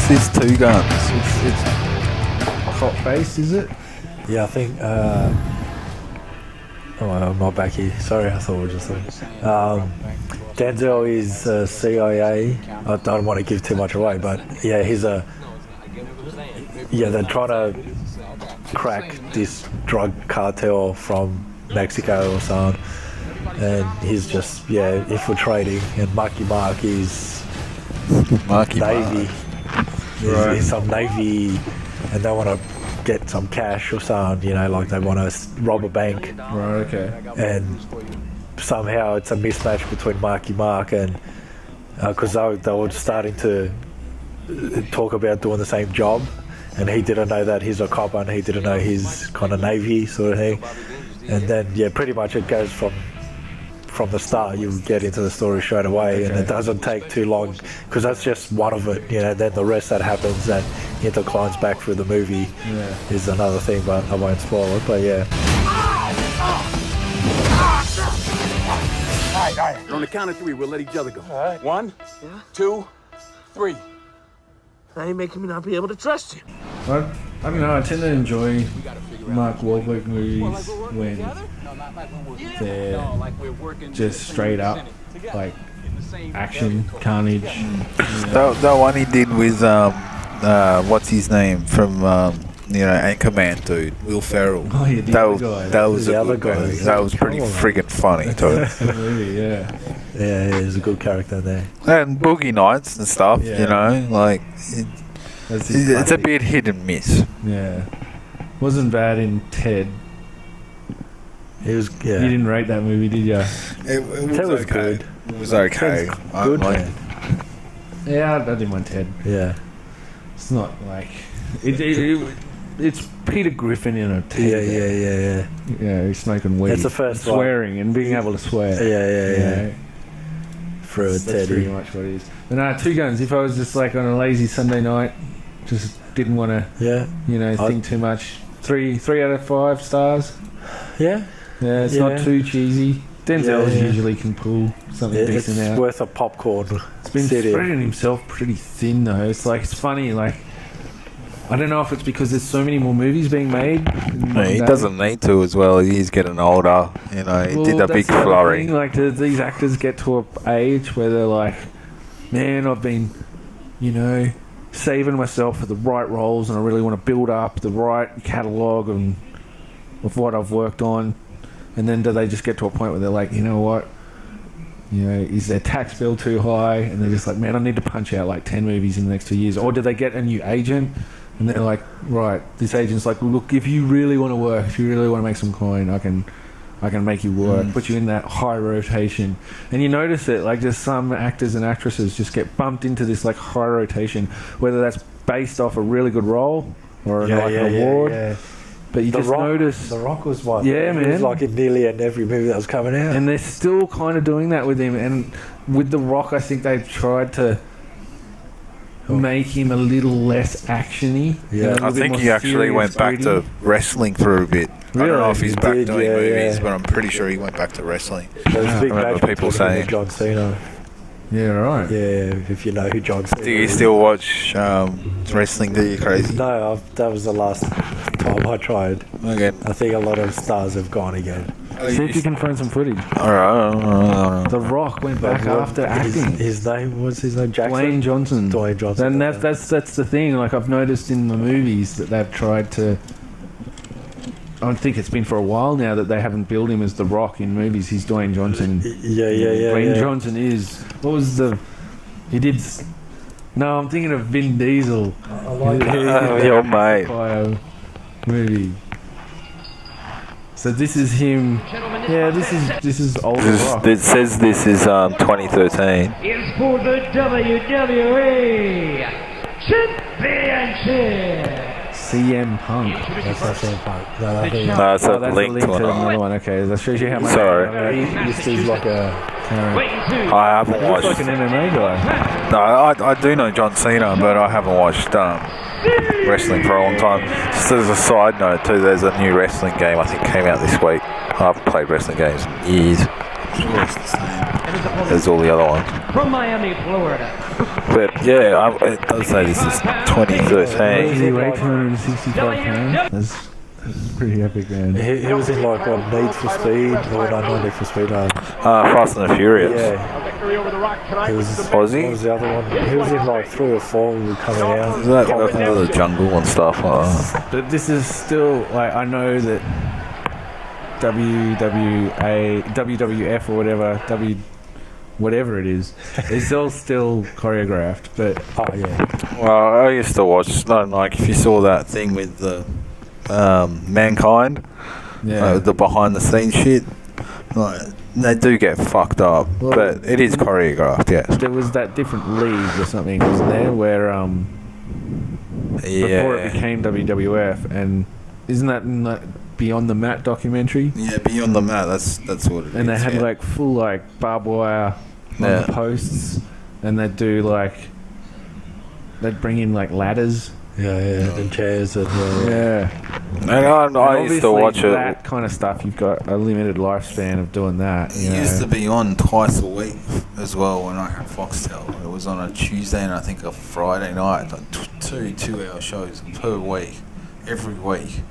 What's this Two Guns? It's hot based, is it? Yeah, I think. I'm not back here. Sorry, I thought we were just. Denzel is CIA. I don't want to give too much away, but yeah, they're trying to crack this drug cartel from Mexico or something, and he's just infiltrating. And Marky Mark is Navy. Right. He's some Navy, and they want to get some cash or something. Like they want to rob a bank. Right. Okay. And somehow it's a mismatch between Marky Mark and because they were starting to talk about doing the same job, and he didn't know that he's a cop and he didn't know he's kind of Navy sort of thing. And then pretty much it goes from the start. You get into the story straight away, and it doesn't take too long because that's just one of it. Then the rest that happens that interclines back through the movie is another thing, but I won't spoil it. But yeah. All right. On the count of 3, we'll let each other go. All right. 1, 2, 3. Now you're making me not be able to trust you. I don't know. I tend to enjoy Mark Wahlberg movies when they're just straight up like action, carnage. That one he did with what's his name from Anchorman, dude, Will Ferrell. Oh yeah, that was the a other good guy. movie. That was pretty friggin' funny too. Yeah. Yeah, he's a good character there. And Boogie Nights and stuff, it's a bit hit and miss. Yeah. Wasn't bad in Ted. He was. Yeah. You didn't rate that movie, did you? Ted was good. It was okay. Good. Yeah, I didn't mind Ted. Yeah. It's not like it's Peter Griffin in a Ted. Yeah. Yeah, he's smoking weed. That's the first one. Swearing and being able to swear. Yeah. For a That's Teddy. pretty much what it is. But Two Guns, if I was just like on a lazy Sunday night, just didn't want to, think too much. 3 out of 5 stars. Yeah. Yeah, it's not too cheesy. Denzel usually can pull something decent out. It's worth a popcorn. It's been spreading himself pretty thin though. It's funny, I don't know if it's because there's so many more movies being made. No, he doesn't need to as well. He's getting older. He did a big flurry. These actors get to an age where they're like, man, I've been, saving myself for the right roles, and I really want to build up the right catalogue of what I've worked on. And then do they just get to a point where they're like, you know what? Is their tax bill too high? And they're just like, man, I need to punch out like 10 movies in the next 2 years. Or do they get a new agent? And they're like, right, this agent's like, look, if you really want to work, if you really want to make some coin, I can make you work, put you in that high rotation. And you notice it, just some actors and actresses just get bumped into this high rotation, whether that's based off a really good role or an award. Yeah. But you notice... The Rock was one. Yeah, man. He was in nearly in every movie that was coming out. And they're still kind of doing that with him. And with The Rock, I think they've tried to make him a little less actiony. Yeah, I think he actually went back to wrestling for a bit. Really? I don't know if he's back doing movies, but I'm pretty sure he went back to wrestling. There's a big I remember people saying John Cena. Yeah, right. Yeah, if you know who John Cena is. Do you still watch wrestling? Do you crazy? No, that was the last time I tried. Okay. I think a lot of stars have gone again. See if you can find some footage. Alright. The Rock went back after acting. His name Jackson? Dwayne Johnson. Dwayne Johnson. And that's the thing. I've noticed in the movies that they've tried to... I think it's been for a while now that they haven't billed him as The Rock in movies. He's Dwayne Johnson. Yeah. Dwayne Johnson is... What was the... He did... No, I'm thinking of Vin Diesel. I like your mate. Movie. So this is him. Yeah, this is old Rock. It says this is 2013. It's for the WWE Championship. CM Punk. That's not CM Punk. No, It's a that's link a link to to another another one. Okay, that shows you how much. Sorry. He seems like a... I haven't He looks watched... like an MMA guy. No, I do know John Cena, but I haven't watched wrestling for a long time. Just as a side note too, there's a new wrestling game I think came out this week. I haven't played wrestling games in years. as all the other ones. From Miami, Florida. But yeah, it does say this is Does 2013. he weigh 265 pounds? That's pretty epic, man. He was in like what, Need for Speed? Or not Need for Speed. Fast and the Furious. Yeah. He was, Was what he? was the other one? He was in like 3 or 4 coming out. Is that like the jungle and stuff? But this is still, like, I know that WWF or whatever it is all still choreographed, but Oh yeah. Well, I used to watch, like, if you saw that thing with the Mankind, the behind the scenes shit, like, they do get fucked up, Well, but it is choreographed, yes. there was that different league or something, wasn't there, where before it became WWF, and isn't that in that Beyond the Mat documentary? Yeah, Beyond the Mat, that's what it is. And they had like full like barbed wire on the posts, and they'd do like, they'd bring in like ladders. Yeah, and chairs and And I used to watch it. That kind of stuff, you've got a limited lifespan of doing that. It used to be on twice a week as well when I had Foxtel. It was on a Tuesday and I think a Friday night, like two 2-hour shows per week, every week,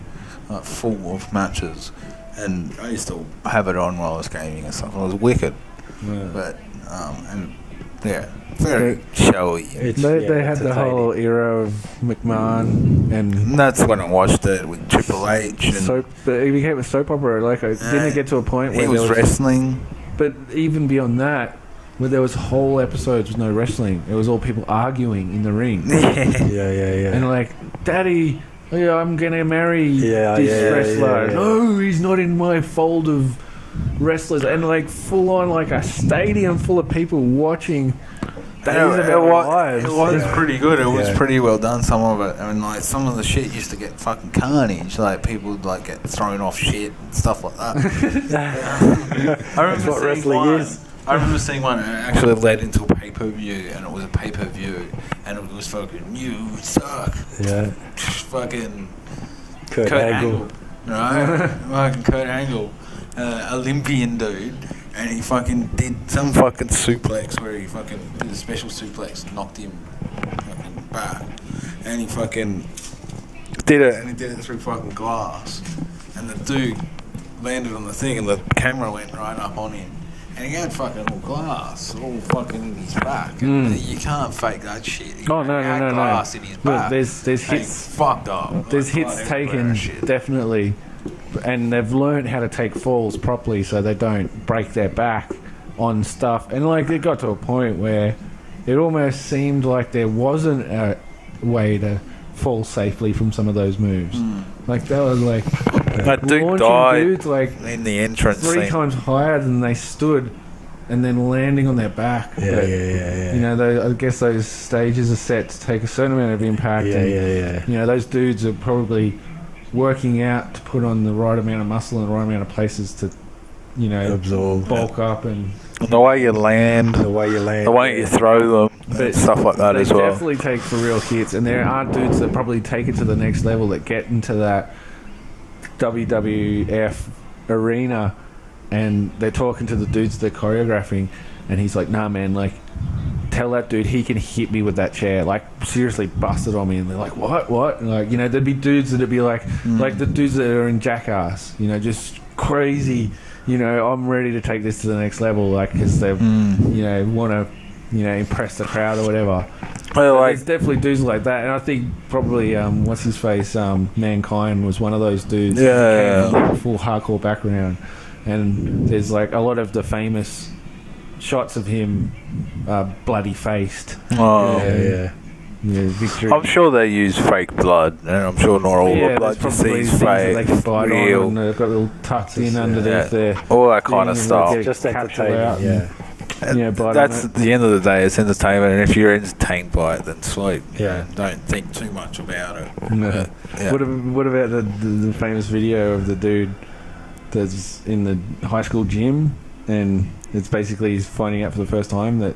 full of matches. And I used to have it on while I was gaming and stuff. It was wicked, but and yeah, very showy. They had the whole era of McMahon, and that's when I watched it with Triple H. And soap. But it became a soap opera. Like, didn't it get to a point where he was wrestling? But even beyond that, where there was whole episodes with no wrestling, it was all people arguing in the ring. Yeah. And like, Daddy, yeah, I'm gonna marry this wrestler. Yeah. No, he's not in my fold of wrestlers. And like, full on, like a stadium full of people watching. It was pretty good. It was pretty well done, some of it. I mean, like, some of the shit used to get fucking carnage. Like, people would, like, get thrown off shit and stuff like that. That's what wrestling is. I remember seeing one and it actually led into a pay-per-view, and it was a pay-per-view, and it was fucking, you suck. Yeah. Fucking Kurt Angle. Right? Fucking Kurt Angle. Olympian dude. And he fucking did some fucking suplex where he fucking did a special suplex, knocked him fucking back. And he fucking did it, and he did it through fucking glass. And the dude landed on the thing, and the camera went right up on him. And he had fucking all glass, all fucking in his back. And you can't fake that shit. He Oh, no. had glass in his back. There's And hits. he's fucked up. There's Like, hits blood taken, everywhere and shit. definitely. And they've learned how to take falls properly so they don't break their back on stuff. And like, it got to a point where it almost seemed like there wasn't a way to fall safely from some of those moves. Like, that was like That dude launching died dudes like in the entrance 3 scene. times higher than they stood, and then landing on their back. Yeah. You know, I guess those stages are set to take a certain amount of impact. Yeah. You know, those dudes are probably working out to put on the right amount of muscle in the right amount of places to, you know, Absorb. bulk up and The way you land, The way you land. the way you throw them, and stuff like that they as well. definitely take for real hits, and there are dudes that probably take it to the next level that get into that WWF arena, and they're talking to the dudes they're choreographing, and he's like, nah man, like, tell that dude he can hit me with that chair, like, seriously bust it on me. And they're like, what? And like, you know, there'd be dudes that'd be like the dudes that are in Jackass, you know, just crazy, you know, I'm ready to take this to the next level, like, because they you know, want to, you know, impress the crowd or whatever. Well, like, There's definitely dudes like that, and I think probably what's his face, Mankind was one of those dudes. Yeah. Came from a full hardcore background, and there's like a lot of the famous shots of him bloody faced. Yeah. Victory. I'm sure they use fake blood, and I'm sure not all the blood you see is fake, they can bite real, on, and they've got little tucks in underneath there. all that kind of thing, stuff. and they Just capsule out entertaining, and, you know, bite That's on at the end of the day, it's entertainment, and if you're entertained by it, then sweet. Yeah. Don't think too much about it. No. Yeah. What about the famous video of the dude that's in the high school gym, and it's basically he's finding out for the first time that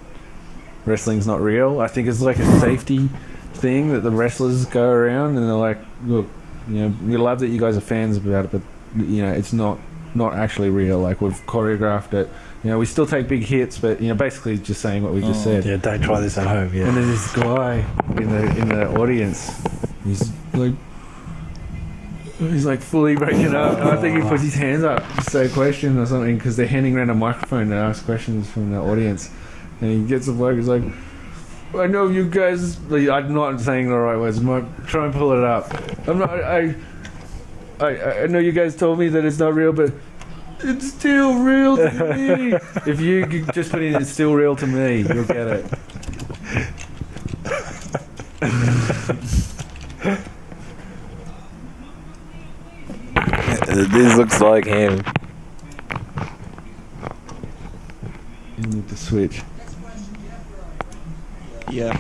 wrestling's not real? I think it's like a safety thing that the wrestlers go around and they're like, look, you know, we love that you guys are fans about it, but you know, it's not actually real. Like, we've choreographed it You know, we still take big hits, but you know, basically just saying what we just said. Yeah, don't try this at home. Yeah. And there's this guy in the audience. He's like fully breaking up. And I think he puts his hands up to say a question or something because they're handing around a microphone to ask questions from the audience. And he gets a bloke. He's like, I know you guys. Like, I'm not saying the right words. Try and pull it up. I'm not. I know you guys told me that it's not real, but it's still real to me. If you could just put in "it's still real to me," you'll get it. This looks like him. You need to switch. Yeah.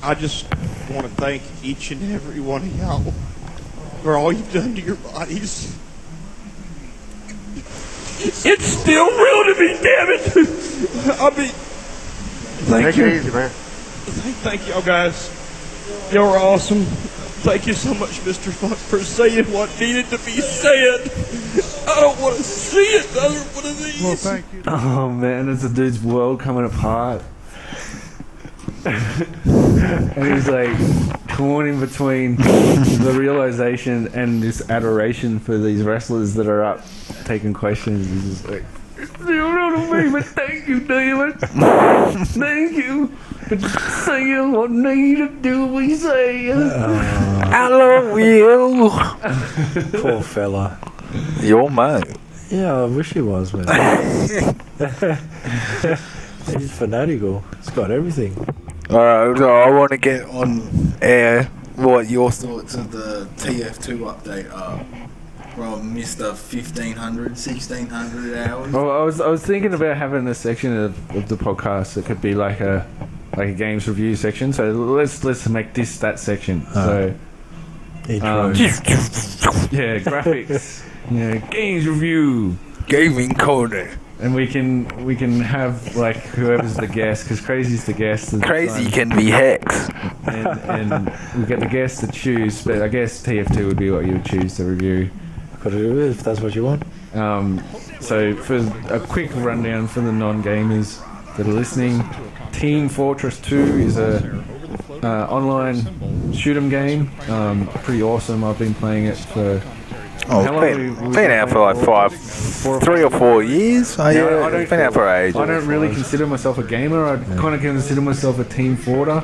I just want to thank each and every one of y'all for all you've done to your bodies. It's still real to me, damn it! I mean, thank you. Easy, man. Thank y'all guys. Y'all are awesome. Thank you so much, Mr. Funk, for saying what needed to be said. I don't want to see another one of these. Well, thank you. Oh man, it's a dude's world coming apart. And he's like torn in between the realization and this adoration for these wrestlers that are up taking questions. He's just like, it's still real to me, but thank you, David. Thank you for saying what need to do we say. I love you. Poor fella. Your mate. Yeah, I wish he was, man. He's fanatical. He's got everything. Alright, so I want to get on air what your thoughts of the TF2 update are from Mr. 1500, 1600 hours. Well, I was thinking about having a section of the podcast that could be like a games review section. So let's make this that section. So Intro. yeah, graphics. Yeah, games review. Gaming corner. And we can have like whoever's the guest, because Crazy's the guest. Crazy can be Hex. And we get the guest to choose, but I guess TF2 would be what you would choose to review. Could do it if that's what you want. So for a quick rundown for the non-gamers that are listening, Team Fortress 2 is a online shoot 'em game. Pretty awesome. I've been playing it for. Been out for like 3 or 4 years. Oh, yeah, it's been out for ages. I don't really consider myself a gamer. I kind of consider myself a team forter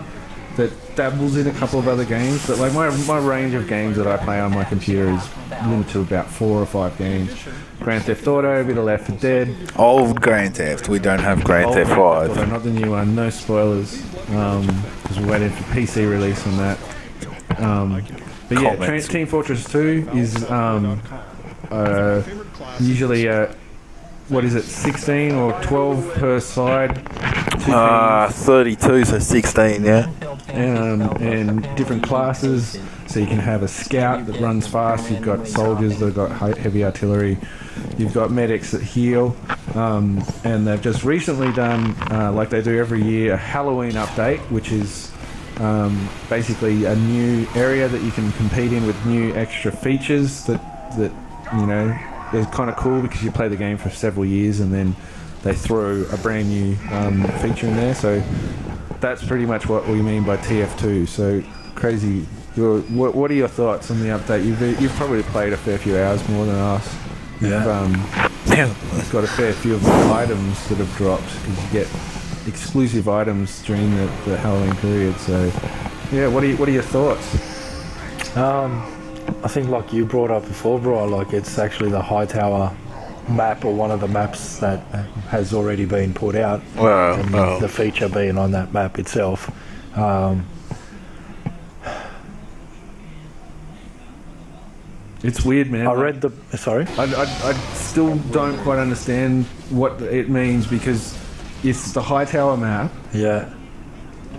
that dabbles in a couple of other games. But like my range of games that I play on my computer is limited to about 4 or 5 games. Grand Theft Auto, a bit of Left 4 Dead. Old Grand Theft. We don't have Grand Theft 5. Auto, not the new one. No spoilers. Because we're waiting for PC release on that. But yeah, Team Fortress 2 is usually 16 or 12 per side. 32, so 16, yeah. And different classes. So you can have a scout that runs fast. You've got soldiers that have got heavy artillery. You've got medics that heal. And they've just recently done, like they do every year, a Halloween update, which is basically a new area that you can compete in with new extra features that you know is kind of cool because you play the game for several years and then they throw a brand new feature in there. So that's pretty much what we mean by TF2. So Crazy, what are your thoughts on the update? You've probably played a fair few hours more than us. Yeah. You've got a fair few of the items that have dropped because you get exclusive items during the Halloween period. So yeah, what are your thoughts? I think like you brought up before, bro, like it's actually the Hightower map or one of the maps that has already been put out. Well, the feature being on that map itself. It's weird, man. I read the... Sorry? I still don't quite understand what it means because it's the Hightower map. Yeah.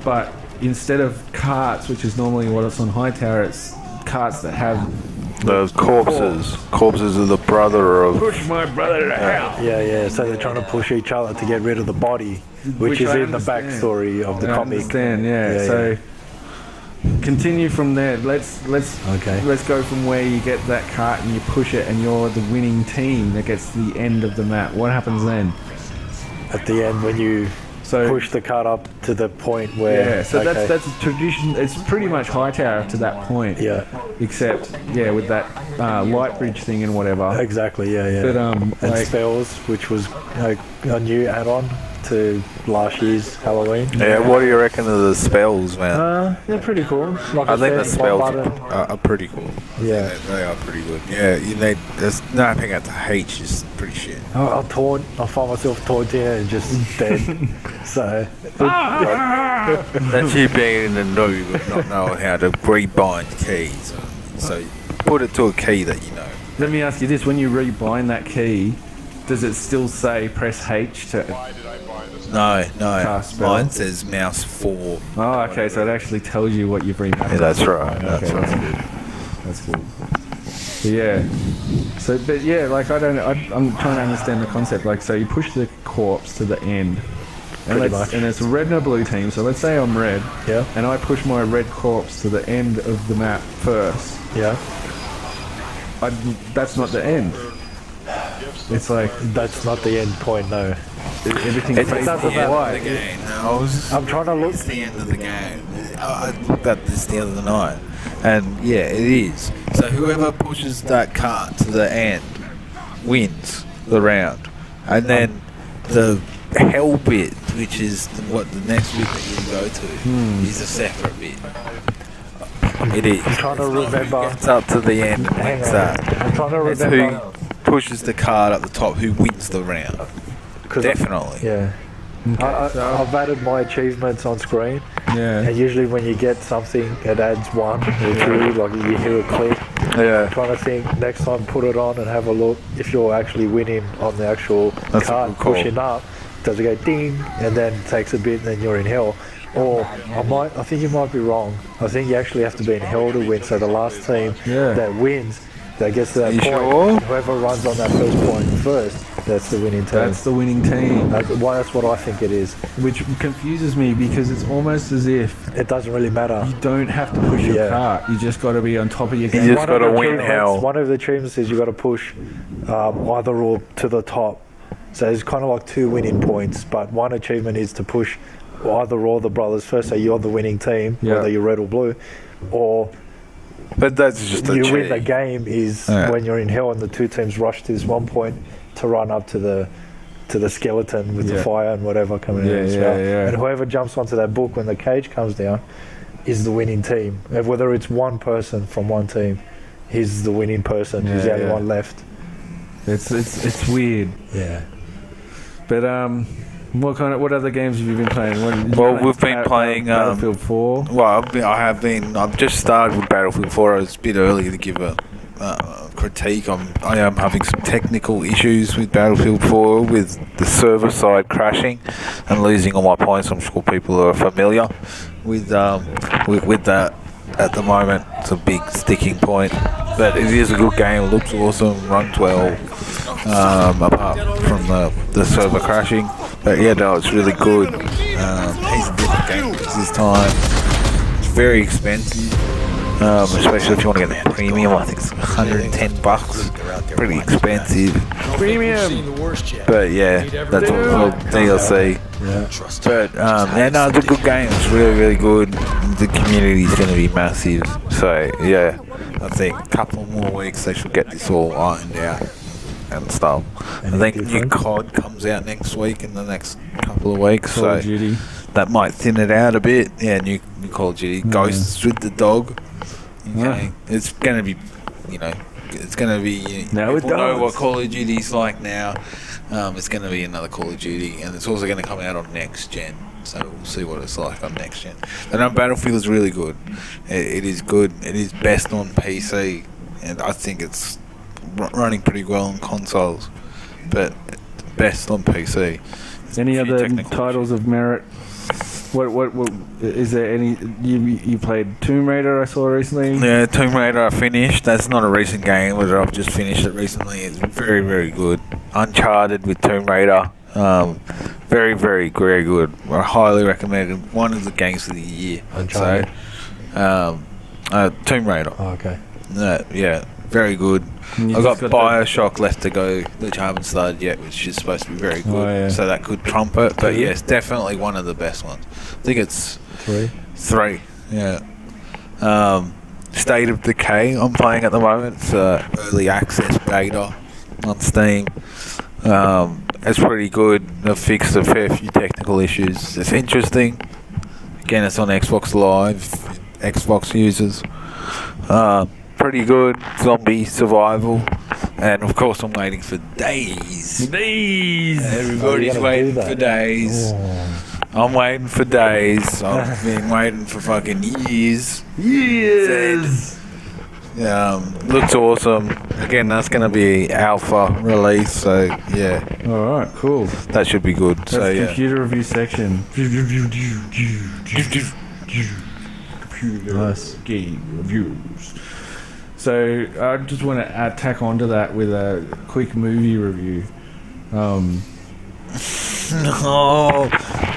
But instead of carts, which is normally what it's on Hightower, it's carts that have those corpses. Corpses of the brother of... Push my brother to hell. Yeah. So they're trying to push each other to get rid of the body, which is in the backstory of the comic. I understand, yeah. So continue from there. Let's Okay. let's go from where you get that cart and you push it, and you're the winning team that gets to the end of the map. What happens then? At the end, when you push the cart up to the point where... Yeah, so that's a tradition. It's pretty much Hightower to that point. Yeah. Except, with that light bridge thing and whatever. Exactly, yeah. But, and spells, which was a new add-on to last year's Halloween. Yeah, what do you reckon of the spells, man? They're pretty cool. Like I think the said, spells one button. are pretty cool. Yeah. They are pretty good. Yeah, you need. There's nothing out to H is pretty shit. I find myself taunting and just dead. So That's you being in the noob and not knowing how to rebind keys. So you put it to a key that you know. Let me ask you this: when you rebind that key, does it still say press H to? No. Cast spell. Mine says mouse 4. Oh, okay. So it actually tells you what you've rebound. Yeah, that's right. That's Okay, right. That's good. But yeah. So, but yeah, like I'm trying to understand the concept. Like, so you push the corpse to the end, and and it's a red and a blue team. So let's say I'm red. Yeah. And I push my red corpse to the end of the map first. yeah, That's not the end. It's like that's not the end point. No. everything It's fades the to end of the white. game. I'm trying to look. It's the end of the game. I looked at this the other night, and yeah, it is. So whoever pushes that cart to the end wins the round, and then the hell bit, which is the next bit that you go to, is a separate bit. It is. I'm trying to remember. It's up to the end. And Hang wins on. that. I'm trying to It's remember. who pushes the card at the top who wins the round. Definitely. Yeah. I've added my achievements on screen, Yeah. and usually when you get something, it adds 1 or 2, like you hear a click. Yeah. I'm trying to think, next time put it on and have a look if you're actually winning on the actual That's a card, good call. pushing up, does it go ding, and then takes a bit, and then you're in hell. Or I think you might be wrong. I think you actually have to be in hell to win, so the last team that wins, that gets to that You point, sure? whoever runs on that first point first, that's the winning team. That's the winning team. That's what I think it is. Which confuses me because it's almost as if It doesn't really matter. you don't have to push your cart. You just got to be on top of your game. just One gotta of the win achievements- hell. One of the achievements is you got to push either or to the top. So there's kind of like 2 winning points, but one achievement is to push either or the brothers first, so you're the winning team, whether you're red or blue, or But that's just a you win cheat. the game is when you're in hell and the 2 teams rush to this one point to run up to the skeleton with the fire and whatever coming in as well. And whoever jumps onto that book when the cage comes down is the winning team. And whether it's one person from one team, he's the winning person. He's the only one left. It's weird. Yeah. But what other games have you been playing? We've been playing Battlefield 4. Well, I've just started with Battlefield 4. It's a bit early to give a critique. I am having some technical issues with Battlefield 4 with the server side crashing and losing all my points. I'm sure people are familiar with that at the moment. It's a big sticking point, but it is a good game. It looks awesome, runs well, apart from the server crashing. But yeah, no, it's really good. He's a different game this time. It's very expensive, especially if you want to get the premium. I think it's $110. Pretty expensive. Premium! But yeah, that's all DLC. But no, it's a good game. It's really, really good. The community is going to be massive. So yeah, I think a couple more weeks they should get this all ironed out and stuff. I think new COD comes out next week in the next couple of weeks. Call of Duty. That might thin it out a bit. Yeah, new Call of Duty. Ghosts with the dog. Okay. It's going to be, it's going to be... Now it people know does. what Call of Duty's like now. It's going to be another Call of Duty, and it's also going to come out on next gen. So we'll see what it's like on next gen. And Battlefield is really good. It is good. It is best on PC, and I think it's running pretty well on consoles, but best on PC. Any A few other technical titles of merit? What is there any? You played Tomb Raider, I saw recently. Yeah, Tomb Raider I finished. That's not a recent game, but I've just finished it recently. It's very, very good. Uncharted with Tomb Raider. Very, very, very good. I highly recommend it. One of the games of the year. Uncharted. So, Tomb Raider. Oh, okay. Yeah, very good. And you I've got just Bioshock left to go, which I haven't started yet, which is supposed to be very good. Oh, yeah. So that could trump it. But 2? yes, definitely one of the best ones. I think it's 3. 3. Yeah. State of Decay I'm playing at the moment. It's early access beta on Steam. It's pretty good. They've fixed a fair few technical issues. It's interesting. Again, it's on Xbox Live, Xbox users. Pretty good. Zombie survival. And of course I'm waiting for Days. Everybody's waiting for Days. Oh. I'm waiting for Days. I've been waiting for fucking years. Looks awesome. Again, that's going to be alpha release, so yeah. All right, cool. That should be good. That's So yeah. computer review section. Nice. Game reviews. So I just want to tack onto that with a quick movie review. No,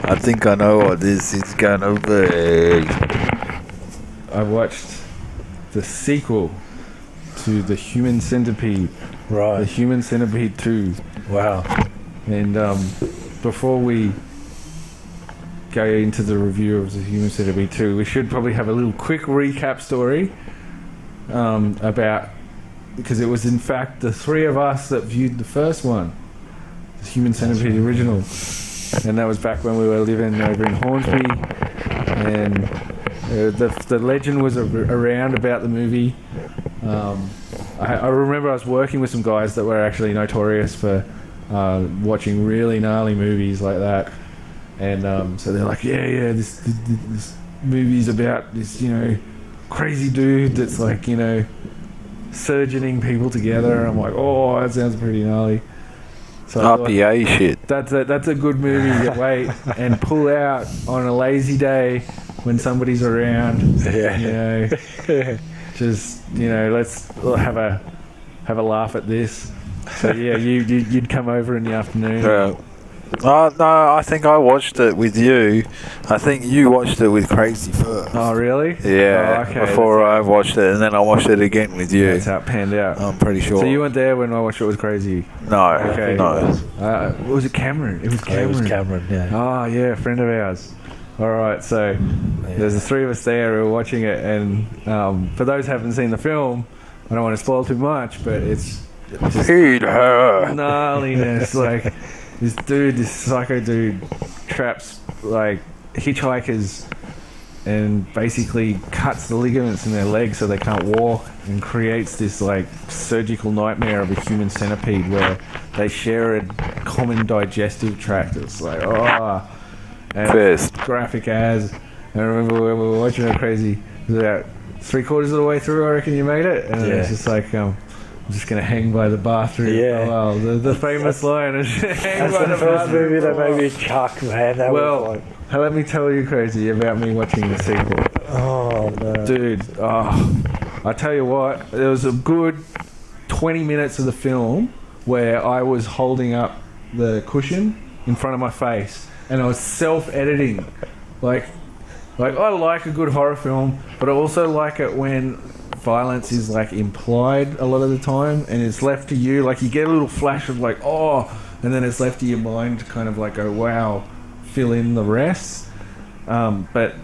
I think I know what this is gonna be. I watched the sequel to the Human Centipede, the Right. Human Centipede 2. Wow. And before we go into the review of the Human Centipede 2, we should probably have a little quick recap story about, because it was in fact the three of us that viewed the first one, the Human Centipede original, and that was back when we were living over in Hornsby, and the legend was around about the movie. I remember I was working with some guys that were actually notorious for watching really gnarly movies like that, and so they're like, this movie's about this, crazy dude that's like, surgeoning people together. I'm like, oh, that sounds pretty gnarly. So RPA shit. that's a good movie to wait and pull out on a lazy day when somebody's around. Yeah. Just let's have a laugh at this. So yeah, you'd come over in the afternoon. No, I think I watched it with you. I think you watched it with Crazy first. Oh really? Yeah, Oh, okay. before I watched it, and then I watched it again with you. That's how it panned out. I'm pretty sure. So you weren't there when I watched it with Crazy? No, Okay. no. Was it Cameron? It was Cameron. It was Cameron, yeah. Oh yeah, a friend of ours. All right, so there's the three of us there who were watching it, and for those who haven't seen the film, I don't want to spoil too much, but it's just Feed her. gnarliness. Like this psycho dude, traps like hitchhikers and basically cuts the ligaments in their legs so they can't walk, and creates this like surgical nightmare of a human centipede where they share a common digestive tract. It's like, oh. And First. graphic as. And I remember when we were watching it Crazy, it was about 3/4 of the way through, I reckon you made it. And it's just like, I'm just going to hang by the bathroom. Yeah. Oh, wow, the famous line is hang That's by the the first bathroom. movie that made me chuck, man. That Well, was like, let me tell you, Crazy, about me watching the sequel. oh no. Dude, I tell you what, there was a good 20 minutes of the film where I was holding up the cushion in front of my face and I was self-editing. Like I like a good horror film, but I also like it when violence is like implied a lot of the time, and it's left to you. Like you get a little flash of like, oh, and then it's left to your mind to kind of like go, wow, fill in the rest. But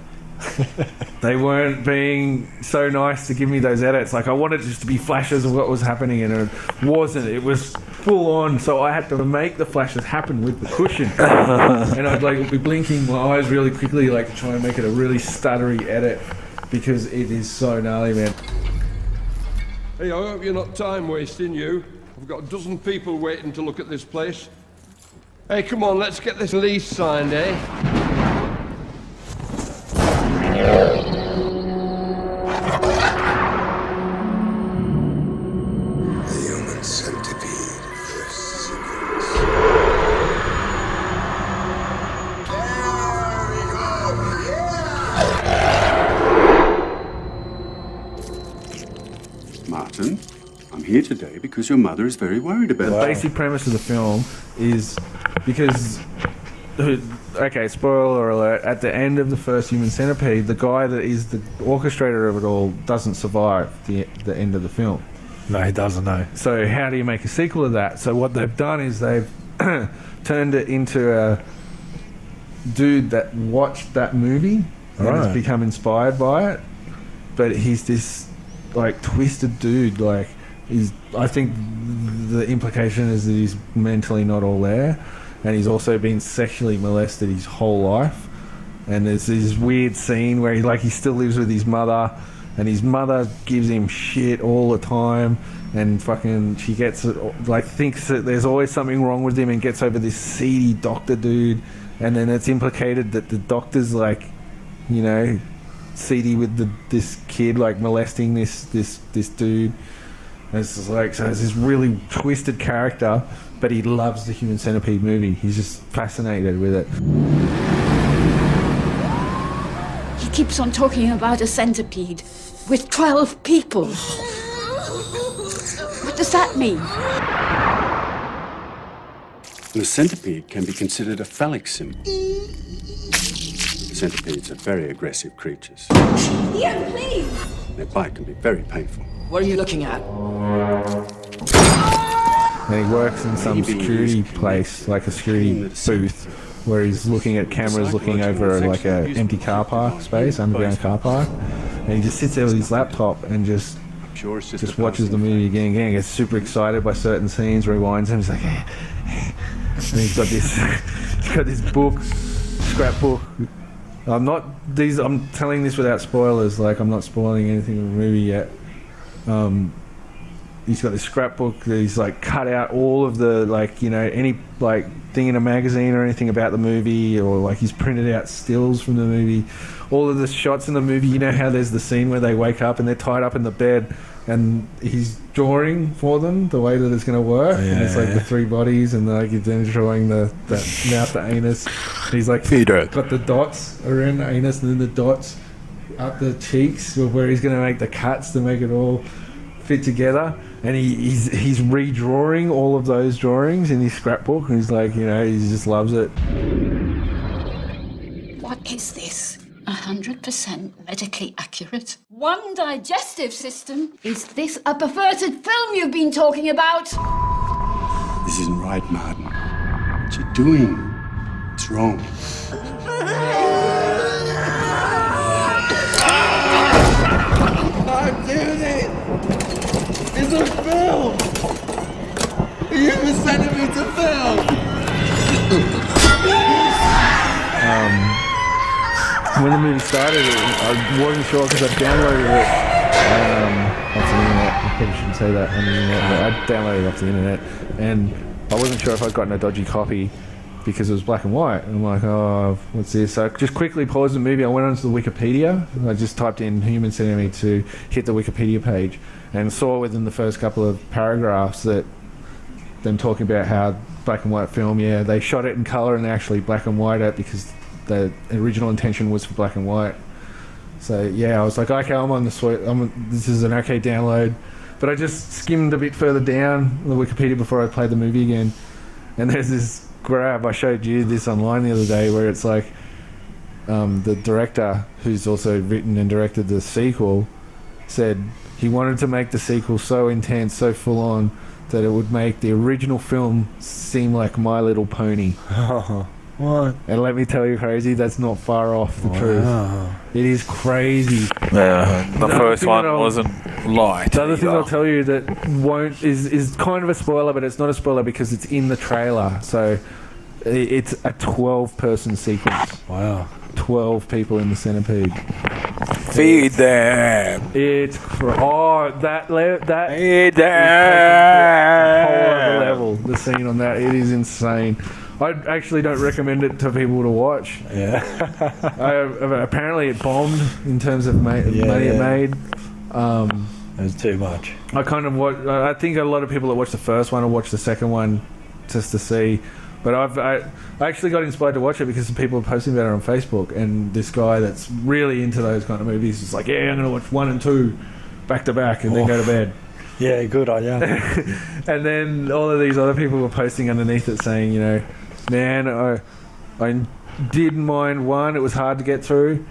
they weren't being so nice to give me those edits. Like I wanted just to be flashes of what was happening, and it wasn't. It was full on. So I had to make the flashes happen with the cushion, and I'd like be blinking my eyes really quickly, like to try and make it a really stuttery edit, because it is so gnarly, man. Hey, I hope you're not time wasting, you. I've got a dozen people waiting to look at this place. Hey, come on, let's get this lease signed, eh? Human Centipede first sequence. There we go! Yeah! Martin, I'm here today because your mother is very worried about The you. basic premise of the film is because okay, spoiler alert, at the end of the first Human Centipede, the guy that is the orchestrator of it all doesn't survive the end of the film. No, he doesn't know. So how do you make a sequel of that? So what they've done is they've turned it into a dude that watched that movie and has become inspired by it. But he's this like twisted dude. Like I think the implication is that he's mentally not all there, and he's also been sexually molested his whole life. And there's this weird scene where he still lives with his mother. And his mother gives him shit all the time, and fucking she gets thinks that there's always something wrong with him, and gets over this seedy doctor dude, and then it's implicated that the doctor's seedy with this kid, molesting this dude. And it's just so it's this really twisted character, but he loves the Human Centipede movie. He's just fascinated with it. He keeps on talking about a centipede with 12 people. What does that mean? The centipede can be considered a phallic symbol. Centipedes are very aggressive creatures. Here, please. Their bite can be very painful. What are you looking at? And he works in some security place, like a security booth, where he's looking at cameras looking over a empty car park space, underground car park, and he just sits there with his laptop and just watches the movie again and again. Gets super excited by certain scenes, rewinds them. He's like, and he's got this book, scrapbook. I'm telling this without spoilers. I'm not spoiling anything in the movie yet. He's got this scrapbook that he's cut out all of the any thing in a magazine or anything about the movie, or he's printed out stills from the movie, all of the shots in the movie. You know how there's the scene where they wake up and they're tied up in the bed, and he's drawing for them the way that it's going to work, and it's the three bodies, and he's then drawing the mouth to anus. And he's got the dots around the anus, and then the dots up the cheeks where he's going to make the cuts to make it all fit together. And he's redrawing all of those drawings in his scrapbook, and he's he just loves it. What is this? 100% medically accurate. One digestive system? Is this a perverted film you've been talking about? This isn't right, Martin. What you're doing, it's wrong. I'm doing it! It's a film! The Human Centipede's a film! When the movie started, I wasn't sure because I downloaded it off the internet. I probably shouldn't say that on the internet, but I downloaded it off the internet, and I wasn't sure if I'd gotten a dodgy copy because it was black and white. And I'm like, oh, what's this? So I just quickly paused the movie. I went onto the Wikipedia. I just typed in Human Centipede to hit the Wikipedia page, and saw within the first couple of paragraphs that them talking about how black and white film, they shot it in colour and they actually black and white it because the original intention was for black and white. So I was like, okay, I'm on the this is an okay download. But I just skimmed a bit further down the Wikipedia before I played the movie again, and there's this grab. I showed you this online the other day where it's the director, who's also written and directed the sequel, said he wanted to make the sequel so intense, so full on, that it would make the original film seem like My Little Pony. What? And let me tell you, crazy, that's not far off the truth. It is crazy. Yeah, the first one wasn't light. The other thing I'll tell you that is kind of a spoiler, but it's not a spoiler because it's in the trailer. So it's a 12-person sequence. Wow. 12 people in the centipede. Feed them. It's that Feed them. A whole other level. The scene on that, it is insane. I actually don't recommend it to people to watch. Yeah. Apparently it bombed in terms of money it made. It was too much. I think a lot of people that watch the first one will watch the second one just to see. But I actually got inspired to watch it because people are posting about it on Facebook, and this guy that's really into those kind of movies is like, I'm going to watch 1 and 2 back to back and then go to bed. Yeah, good on you. And then all of these other people were posting underneath it saying, man, I didn't mind 1. It was hard to get through,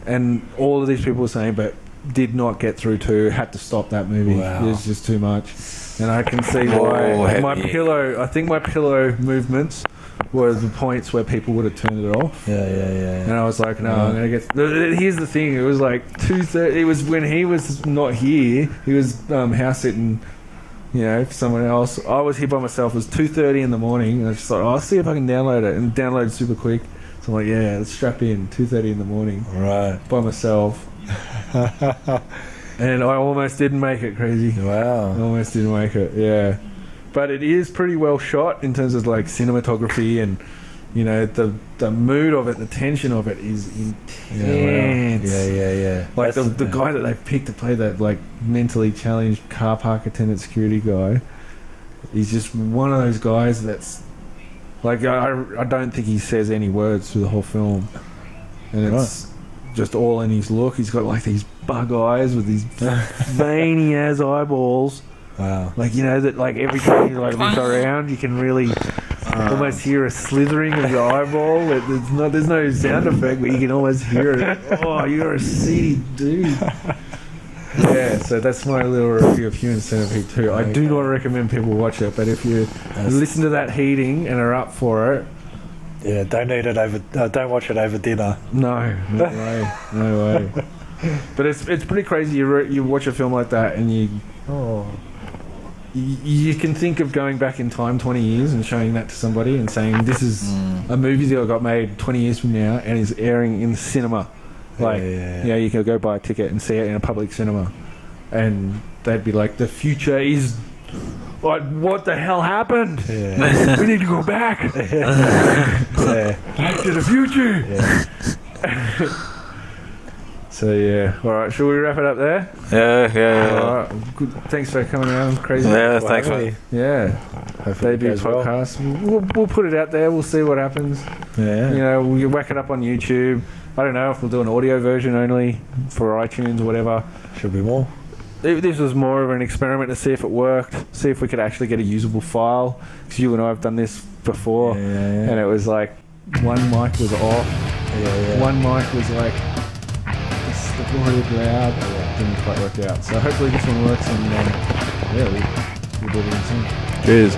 and all of these people were saying, but did not get through 2. Had to stop that movie. Wow. It was just too much, and I can see why. My pillow. I think my pillow movements were the points where people would have turned it off. Yeah. And I was like, no, I'm gonna get. Here's the thing. It was like 2:30. It was when he was not here. He was house sitting. For someone else. I was here by myself. It was 2:30 in the morning, and I just thought, I'll see if I can download it, and download super quick. So I'm like, yeah, let's strap in. 2:30 in the morning, Right. by myself. And I almost didn't make it. Crazy. Wow. I almost didn't make it. Yeah, but it is pretty well shot in terms of like cinematography and. The mood of it, the tension of it is intense. Yeah. Like the guy that they picked to play that like mentally challenged car park attendant security guy, he's just one of those guys that's like I don't think he says any words through the whole film, and it's just all in his look. He's got like these bug eyes with these veiny ass eyeballs. Wow. Like that like every time you like look around, you can really. Almost hear a slithering of your eyeball. There's no sound effect, but you can almost hear it. Oh, you're a seedy dude. Yeah, so that's my little review of Human Centipede 2. I do not recommend people watch it, but if you listen to that heating and are up for it, yeah, don't watch it over dinner. No way. But it's pretty crazy. You watch a film like that and you can think of going back in time 20 years and showing that to somebody and saying this is a movie that got made 20 years from now and is airing in cinema. Like, you can go buy a ticket and see it in a public cinema, and they'd be like, the future is like, what the hell happened? Yeah. We need to go back. Back to the future. So all right. Should we wrap it up there? Yeah. All right. Good. Thanks for coming around. Crazy. Yeah, thanks, mate. Yeah. Hopefully Debut podcast. Well. We'll put it out there. We'll see what happens. Yeah. We'll whack it up on YouTube. I don't know if we'll do an audio version only for iTunes or whatever. Should be more. This was more of an experiment to see if it worked. See if we could actually get a usable file. Because you and I have done this before, and it was like one mic was off. One mic was like. The really loud, but it didn't quite work out. So hopefully this one works, and we'll do it again soon. Cheers.